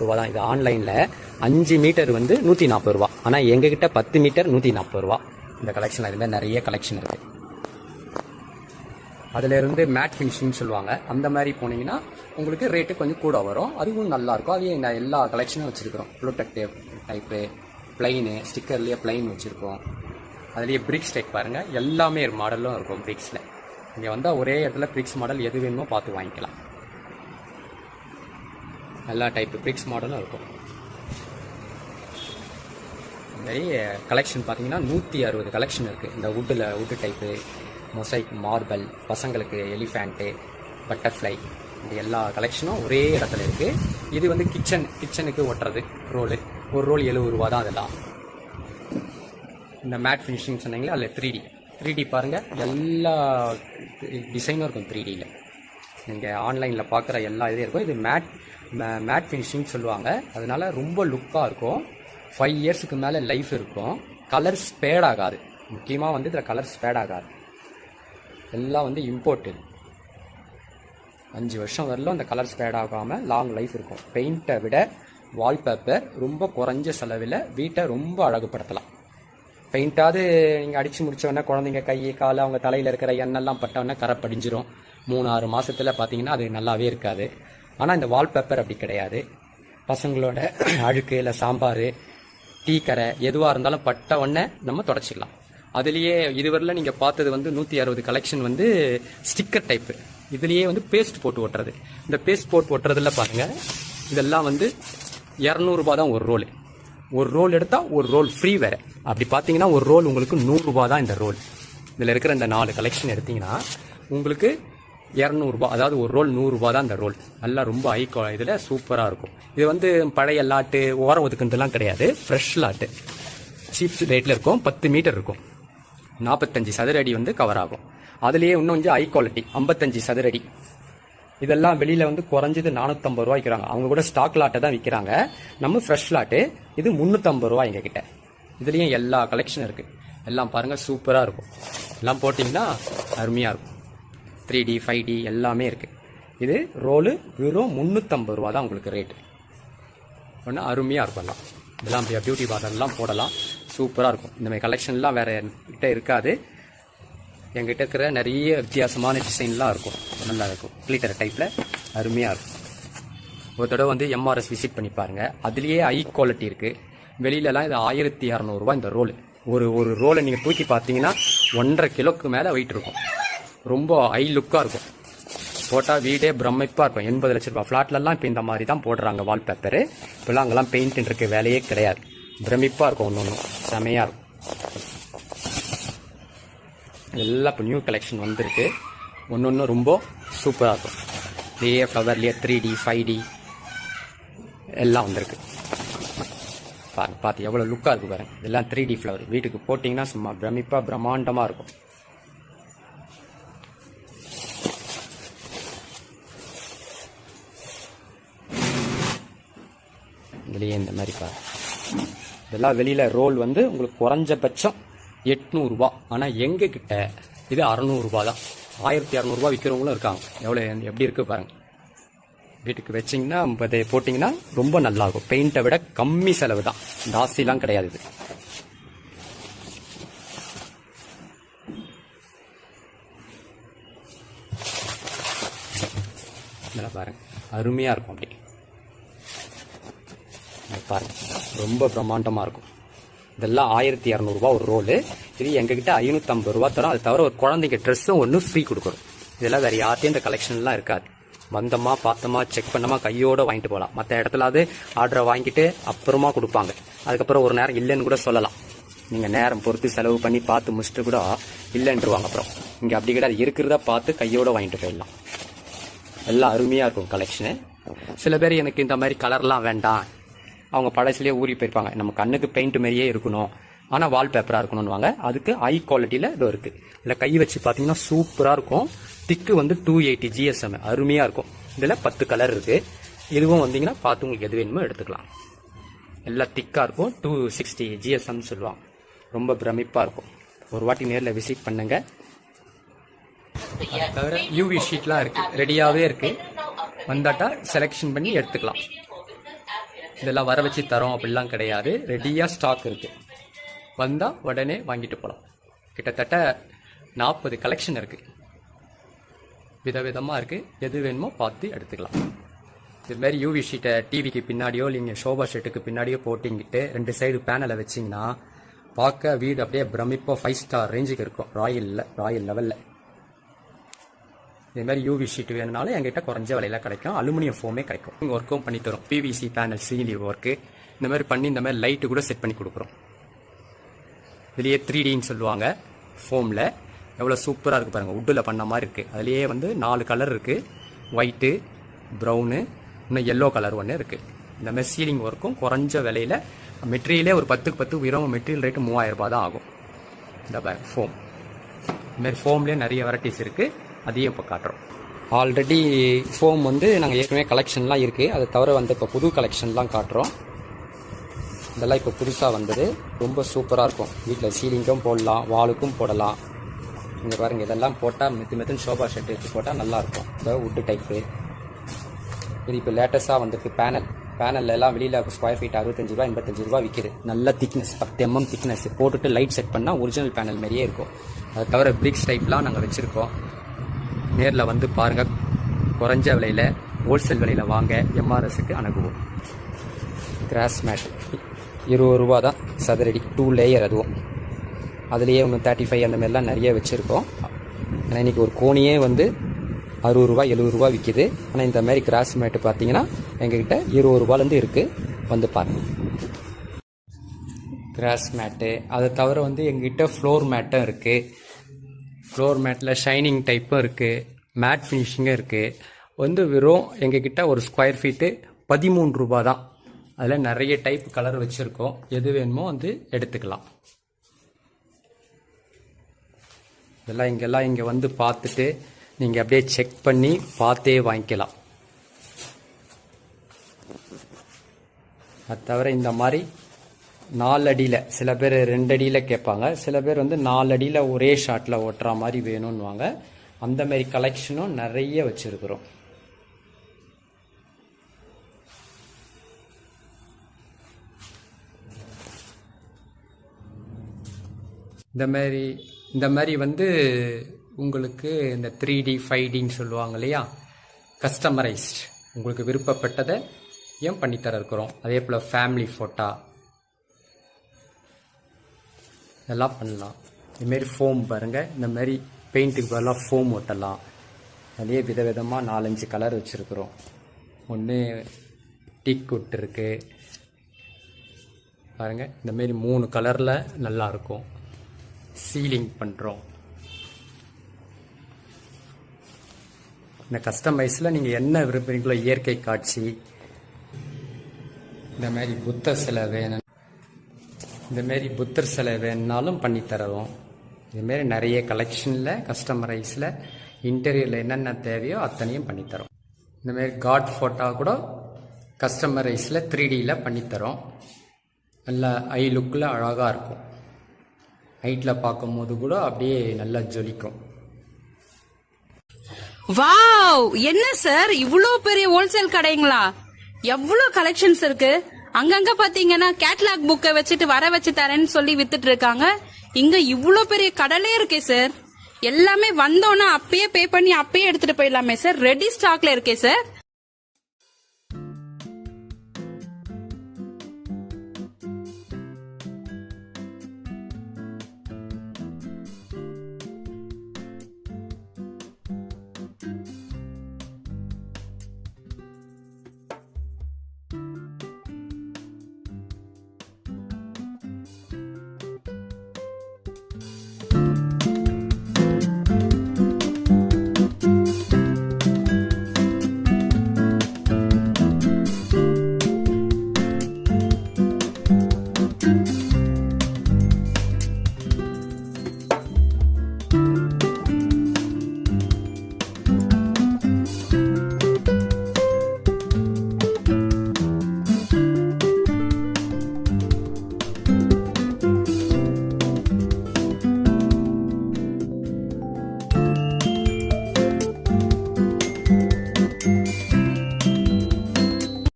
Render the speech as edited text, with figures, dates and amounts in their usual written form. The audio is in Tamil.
ரூபா தான். இது ஆன்லைனில் 5 மீட்டர் வந்து 140 ரூபா. ஆனால் எங்ககிட்ட 10 மீட்டர் 140 ரூபா. இந்த கலெக்ஷன் இதுமாதிரி நிறைய கலெக்ஷன் இருக்குது. அதிலிருந்து மேட் ஃபினிஷிங் சொல்லுவாங்க. அந்த மாதிரி போனீங்கன்னா உங்களுக்கு ரேட்டு கொஞ்சம் கூட வரும். அதுவும் நல்லாயிருக்கும். அதையும் நான் எல்லா கலெக்ஷனும் வச்சுருக்கிறோம். ப்ளூடெக் டைப்பு, பிளைனு, ஸ்டிக்கர்லேயே பிளைன் வச்சுருக்கோம். அதுலேயே பிரிக்ஸ் டைப் பாருங்கள், எல்லாமே மாடலும் இருக்கும் பிரிக்ஸில். இங்கே வந்தால் ஒரே இடத்துல பிரிக்ஸ் மாடல் எது வேணுமோ பார்த்து வாங்கிக்கலாம். எல்லா டைப்பு பிரிக்ஸ் மாடலும் இருக்கும். நிறைய கலெக்ஷன் பார்த்தீங்கன்னா 160 கலெக்ஷன் இருக்குது. இந்த வுட்டு டைப்பு, மொசைக், மார்பல், பசங்களுக்கு எலிஃபேண்ட்டு, பட்டர்ஃப்ளை, இந்த எல்லா கலெக்ஷனும் ஒரே இடத்துல இருக்குது. இது வந்து கிச்சனுக்கு ஒட்டுறது ரோலு. ஒரு ரோல் 70 ரூபா தான். அதெல்லாம் இந்த மேட் ஃபினிஷிங் சொன்னீங்களா, அதில் 3D பாருங்கள், எல்லா டிசைனும் இருக்கும் 3Dயில். நீங்கள் ஆன்லைனில் பார்க்குற எல்லா இதே இருக்கும். இது மேட் ஃபினிஷிங் சொல்லுவாங்க. அதனால ரொம்ப லுக்காக இருக்கும். 5 இயர்ஸுக்கு மேலே லைஃப் இருக்கும். கலர் ஸ்பேட் ஆகாது. முக்கியமாக வந்து இதில் கலர் ஸ்பேட் ஆகாது. எல்லாம் வந்து இம்போர்ட்டட். 5 வருஷம் வரலும் அந்த கலர் ஸ்பேட் ஆகாமல் லாங் லைஃப் இருக்கும். பெயிண்ட்டை விட வால்பேப்பர் ரொம்ப குறைஞ்ச செலவில் வீட்டை ரொம்ப அழகுபடுத்தலாம். பெயிண்ட்டாவது நீங்கள் அடித்து முடித்தோடனே குழந்தைங்க கை கால் அவங்க தலையில் இருக்கிற எண்ணெல்லாம் பட்டோடனே கரை படிஞ்சிரும். 3-6 மாதத்தில் பார்த்தீங்கன்னா அது நல்லாவே இருக்காது. ஆனால் இந்த வால்பேப்பர் அப்படி கிடையாது. பசங்களோட அழுக்கு இல்லை சாம்பார், டீ கரை எதுவாக இருந்தாலும் பட்ட உடனே நம்ம தொடச்சிக்கலாம். அதுலேயே இதுவரையில் நீங்கள் பார்த்தது வந்து 160 கலெக்ஷன் வந்து ஸ்டிக்கர் டைப்பு. இதுலேயே வந்து பேஸ்ட் போட்டு ஒட்டுறது. இந்த பேஸ்ட் போட்டு ஒட்டுறதுல பாருங்கள், இதெல்லாம் வந்து 200 ரூபா தான் ஒரு ரோல். ஒரு ரோல் எடுத்தால் ஒரு ரோல் ஃப்ரீ வேறு. அப்படி பார்த்தீங்கன்னா ஒரு ரோல் உங்களுக்கு 100 ரூபா தான். இந்த ரோல் இதில் இருக்கிற இந்த 4 கலெக்ஷன் எடுத்திங்கன்னா உங்களுக்கு 200 ரூபா. அதாவது ஒரு ரோல் 100 ரூபா தான் இந்த ரோல். நல்லா ரொம்ப இதில் சூப்பராக இருக்கும். இது வந்து பழைய லாட்டு, ஓரம் ஒதுக்குன்றதுலாம் கிடையாது. ஃப்ரெஷ் லாட்டு, சீப் ரேட்டில் இருக்கும். 10 மீட்டர் இருக்கும். 45 சதுர அடி வந்து கவர் ஆகும். அதுலேயே இன்னும் கொஞ்சம் ஹை குவாலிட்டி 55 சதுர அடி. இதெல்லாம் வெளியில் வந்து குறைஞ்சது 450 ரூபா விற்கிறாங்க. அவங்க கூட ஸ்டாக் லாட்டை தான் விற்கிறாங்க. நம்ம ஃப்ரெஷ் லாட்டு இது 350 ரூபா எங்ககிட்ட. இதுலேயும் எல்லா கலெக்ஷன் இருக்குது. எல்லாம் பாருங்கள், சூப்பராக இருக்கும். எல்லாம் போட்டிங்கன்னா அருமையாக இருக்கும். 3D 5D எல்லாமே இருக்குது. இது ரோலு வெறும் 350 ரூபா தான் உங்களுக்கு ரேட்டு. ஒன்று அருமையாக இருக்கும். எல்லாம் இதெல்லாம் பியூட்டி பார்லர்லாம் போடலாம். சூப்பராக இருக்கும். இந்தமாதிரி கலெக்ஷன்லாம் வேறு கிட்ட இருக்காது. எங்கிட்ட இருக்கிற நிறைய வித்தியாசமான டிசைன்லாம் இருக்கும். நல்லா இருக்கும். கிளிட்டர் டைப்பில் அருமையாக இருக்கும். ஒரு தடவை வந்து MRS விசிட் பண்ணி பாருங்கள். அதுலேயே ஹை குவாலிட்டி இருக்குது. வெளியிலலாம் இது 1200 ரூபா இந்த ரோல். ஒரு ரோலை நீங்கள் தூக்கி பார்த்தீங்கன்னா 1.5 கிலோக்கு மேலே வெயிட் இருக்கும். ரொம்ப ஹை லுக்காக இருக்கும். போட்டால் வீடே பிரமிப்பாக இருக்கும். 80 லட்ச ரூபா ஃப்ளாட்லலாம் இப்போ இந்த மாதிரி தான் போடுறாங்க வால்பேப்பரு. இப்போலாம் அங்கெல்லாம் பெயிண்ட் இருக்க வேலையே கிடையாது. பிரமிப்பாக இருக்கும். ஒன்று செமையாக இருக்கும். எல்லாம் இப்போ நியூ கலெக்ஷன் வந்திருக்கு. ஒன்று ரொம்ப சூப்பராக இருக்கும். இதே ஃப்ளவர்லேயே 3D 5D எல்லாம் வந்திருக்கு. பார்த்து எவ்வளோ லுக்காக இருக்குது பாருங்க. இதெல்லாம் 3D ஃப்ளவர். வீட்டுக்கு போட்டிங்கன்னா சும்மா பிரமிப்பாக பிரம்மாண்டமாக இருக்கும். இதுலேயே இந்த மாதிரி பாருங்க. இதெல்லாம் வெளியில் ரோல் வந்து உங்களுக்கு குறைஞ்சபட்சம் 800 ரூபா. ஆனால் எங்ககிட்ட இது 600 ரூபா தான். 1200 ரூபா விற்கிறவங்களும் இருக்காங்க. எப்படி இருக்குது பாருங்கள். வீட்டுக்கு வச்சிங்கன்னா அதை போட்டிங்கன்னா ரொம்ப நல்லாயிருக்கும். பெயிண்ட்டை விட கம்மி செலவு தான். ஜாஸ்திலாம் கிடையாது. இது இதெல்லாம் பாருங்கள், அருமையாக இருக்கும். அப்படி பாருங்க, ரொம்ப பிரம்மாண்டமாக இருக்கும். இதெல்லாம் 1200 ரூபா ஒரு ரோலு. இது எங்ககிட்ட 550 ரூபா தரும். அது தவிர ஒரு குழந்தைங்க ட்ரெஸ்ஸும் ஒன்று ஃப்ரீ கொடுக்குறோம். இதெல்லாம் வேறு யார்ட்டையும் இந்த கலெக்ஷன்லாம் இருக்காது. வந்தோமா பார்த்தோமா செக் பண்ணோமா கையோடு வாங்கிட்டு போகலாம். மற்ற இடத்துலாவது ஆர்டரை வாங்கிட்டு அப்புறமா கொடுப்பாங்க. அதுக்கப்புறம் ஒரு நேரம் இல்லைன்னு கூட சொல்லலாம். நீங்கள் நேரம் பொறுத்து செலவு பண்ணி பார்த்து முடிச்சுட்டு கூட இல்லைன்ட்டுருவாங்க. அப்புறம் இங்கே அப்படி கிடையாது. இருக்கிறத பார்த்து கையோடு வாங்கிட்டு போயிடலாம். எல்லாம் அருமையாக இருக்கும் கலெக்ஷனு. சில பேர் எனக்கு இந்த மாதிரி கலர்லாம் வேண்டாம், அவங்க பழசுலேயே ஊறி போயிருப்பாங்க. நம்ம கண்ணுக்கு பெயிண்ட் மாதிரியே இருக்கணும், ஆனால் வால்பேப்பராக இருக்கணும்னுவாங்க. அதுக்கு ஹை குவாலிட்டியில் இது இருக்குது. இல்லை கை வச்சு பார்த்தீங்கன்னா சூப்பராக இருக்கும். திக்கு வந்து 280 GSM அருமையாக இருக்கும். இதில் 10 கலர் இருக்குது. இதுவும் வந்தீங்கன்னா பார்த்து உங்களுக்கு எது வேணுமோ எடுத்துக்கலாம். எல்லாம் திக்காக இருக்கும். 260 GSM சொல்லுவாங்க. ரொம்ப பிரமிப்பாக இருக்கும். ஒரு வாட்டி நேரில் விசிட் பண்ணுங்க. அது தவிர UV ஷீட்லாம் இருக்குது, ரெடியாகவே இருக்குது. வந்தாட்டா செலெக்ஷன் பண்ணி எடுத்துக்கலாம். இதெல்லாம் வர வச்சு தரோம் அப்படிலாம் கிடையாது. ரெடியாக ஸ்டாக் இருக்குது. வந்தால் உடனே வாங்கிட்டு போகலாம். கிட்டத்தட்ட 40 கலெக்ஷன் இருக்குது. விதவிதமாக இருக்குது. எது வேணுமோ பார்த்து எடுத்துக்கலாம். இதுமாரி யூவி ஷீட்டை டிவிக்கு பின்னாடியோ இல்லைங்க ஷோபா ஷீட்டுக்கு பின்னாடியோ போட்டிங்கிட்டு 2 சைடு பேனலை வச்சிங்கன்னா பார்க்க வீடு அப்படியே பிரமிப்பாக 5 ஸ்டார் ரேஞ்சுக்கு இருக்கும். ராயல் லெவலில். இதுமாதிரி யூவி ஷீட் வேணுனாலும் எங்கிட்ட குறைஞ்ச விலையில் கிடைக்கும். அலுமினியம் ஃபோமே கிடைக்கும். ஒர்க்கும் பண்ணி தரும். பிவிசி பேனல் சீலிங் ஒர்க்கு இந்த மாதிரி பண்ணி இந்த மாதிரி லைட்டு கூட செட் பண்ணி கொடுக்குறோம். இதுலேயே 3Dன்னு சொல்லுவாங்க. ஃபோமில் எவ்வளோ சூப்பராக இருக்குது பாருங்கள். வுட்டில் பண்ண மாதிரி இருக்குது. அதுலேயே வந்து 4 கலர் இருக்குது. ஒயிட்டு, ப்ரௌனு, இன்னும் எல்லோ கலர் ஒன்று இருக்குது. இந்த மாதிரி சீலிங் ஒர்க்கும் குறைஞ்ச விலையில். மெட்டீரியலே ஒரு 10க்கு 10 உயரம். மெட்டீரியல் ரேட்டு 3000 ரூபாய் தான் ஆகும். இந்த ஃபோம் இதுமாரி ஃபோம்லேயே நிறைய வெரைட்டிஸ் இருக்குது. அதையும் இப்போ காட்டுறோம். ஆல்ரெடி ஃபோம் வந்து நாங்கள் ஏற்கனவே கலெக்ஷன்லாம் இருக்குது. அதை தவிர வந்து இப்போ புது கலெக்ஷன்லாம் காட்டுறோம். இதெல்லாம் இப்போ புதுசாக வந்தது. ரொம்ப சூப்பராக இருக்கும். வீட்டில் சீலிங்கும் போடலாம், வாலுக்கும் போடலாம். இங்கே பாருங்கள், இதெல்லாம் போட்டால் மெத்துன்னு ஷோபா ஷெட் வச்சு போட்டால் நல்லாயிருக்கும். இந்த வுட்டு டைப்பு இது இப்போ லேட்டஸ்ட்டாக வந்திருக்கு. பேனல் எல்லாம் வெளியில் ஸ்கொயர் ஃபீட் 65 ரூபா 85 ரூபா விற்கிது. நல்ல திக்னஸ் 10 mm திக்னஸ் போட்டுட்டு லைட் செட் பண்ணால் ஒரிஜினல் பேனல் மாதிரியே இருக்கும். அதை தவிர பிரிக்ஸ் டைப்லாம் நாங்கள் வச்சுருக்கோம். நேரில் வந்து பாருங்கள். குறைஞ்ச விலையில் ஹோல்சேல் விலையில் வாங்க. எம்ஆர்எஸ்க்கு அணுகுவோம். கிராஸ் மேட் 20 ரூபா தான் சதுரடி. 2 லேயர். அதுவும் அதுலேயே ஒன்று 35 அந்த மாதிரிலாம் நிறைய வச்சுருக்கோம். ஆனால் இன்றைக்கி ஒரு கோணியே வந்து 60 ரூபா 70 ரூபா விற்கிது. ஆனால் இந்த மாதிரி கிராஸ் மேட்டு பார்த்தீங்கன்னா எங்ககிட்ட 20 ரூபாலேருந்து இருக்குது. வந்து பாருங்கள். கிராஸ் மேட்டு அதை தவிர வந்து எங்ககிட்ட ஃப்ளோர் மேட்டும் இருக்குது. ஃப்ளோர் மேட்டில் ஷைனிங் டைப்பும் இருக்குது. மேட் ஃபினிஷிங்கும் இருக்குது. வந்து வெறும் எங்ககிட்ட ஒரு ஸ்கொயர் ஃபீட்டு 13 ரூபா தான். அதில் நிறைய டைப் கலர் வச்சுருக்கோம். எது வேணுமோ வந்து எடுத்துக்கலாம். இதெல்லாம் இங்கே வந்து பார்த்துட்டு நீங்கள் அப்படியே செக் பண்ணி பார்த்தே வாங்கிக்கலாம். அது தவிர இந்த மாதிரி 4 அடியில், சில பேர் 2 அடியில் கேட்பாங்க. சில பேர் வந்து 4 அடியில் ஒரே ஷாட்டில் ஓட்டுற மாதிரி வேணும்னுவாங்க. அந்த மாதிரி கலெக்ஷனும் நிறைய வச்சுருக்குறோம். இந்த மாதிரி வந்து உங்களுக்கு இந்த 3D 5Dன்னு சொல்லுவாங்க இல்லையா, கஸ்டமரைஸ்ட் உங்களுக்கு விருப்பப்பட்டதை ஏன் பண்ணித்தர இருக்கிறோம். அதே போல் ஃபேமிலி ஃபோட்டோ இதெல்லாம் பண்ணலாம். இதுமாரி ஃபோம் பாருங்கள். இந்த மாதிரி பெயிண்ட்டுக்கு பதிலாக ஃபோம் ஓட்டலாம். அதே விதவிதமாக 4-5 கலர் வச்சுருக்குறோம். ஒன்று டீக் வுட் இருக்குது பாருங்கள். இந்தமாரி 3 கலரில் நல்லாயிருக்கும். சீலிங் பண்ணுறோம். இந்த கஸ்டமைஸில் நீங்கள் என்ன விரும்புகிறீங்களோ, இயற்கை காட்சி, இந்த மாதிரி புத்தர் சிலை வேணும், இந்தமாரி புத்தர் சிலை வேணுனாலும் பண்ணித்தரோம். இதுமாரி நிறைய கலெக்ஷனில் கஸ்டமரைஸில் இன்டீரியரில் என்னென்ன தேவையோ அத்தனையும் பண்ணித்தரோம். இந்தமாரி காட் ஃபோட்டோ கூட கஸ்டமரைஸில் 3Dயில் பண்ணித்தரோம். நல்லா ஐ லுக்கில் அழகாக இருக்கும். ஹைட்டில் பார்க்கும்போது கூட அப்படியே நல்லா ஜொலிக்கும். வாவ், என்ன சார் இவ்ளோ பெரிய ஹோல்சேல் கடைங்களா? எவ்வளவு கலெக்ஷன்ஸ் இருக்கு. அங்கங்க பாத்தீங்கன்னா கேட்லாக் புக்கை வச்சுட்டு வர வச்சு தரேன்னு சொல்லி வித்துட்டு இருக்காங்க. இங்க இவ்ளோ பெரிய கடலே இருக்கே சார். எல்லாமே வந்தோன்னா அப்பயே பே பண்ணி அப்பயே எடுத்துட்டு போயிடலாமே சார். ரெடி ஸ்டாக்ல இருக்கே சார்.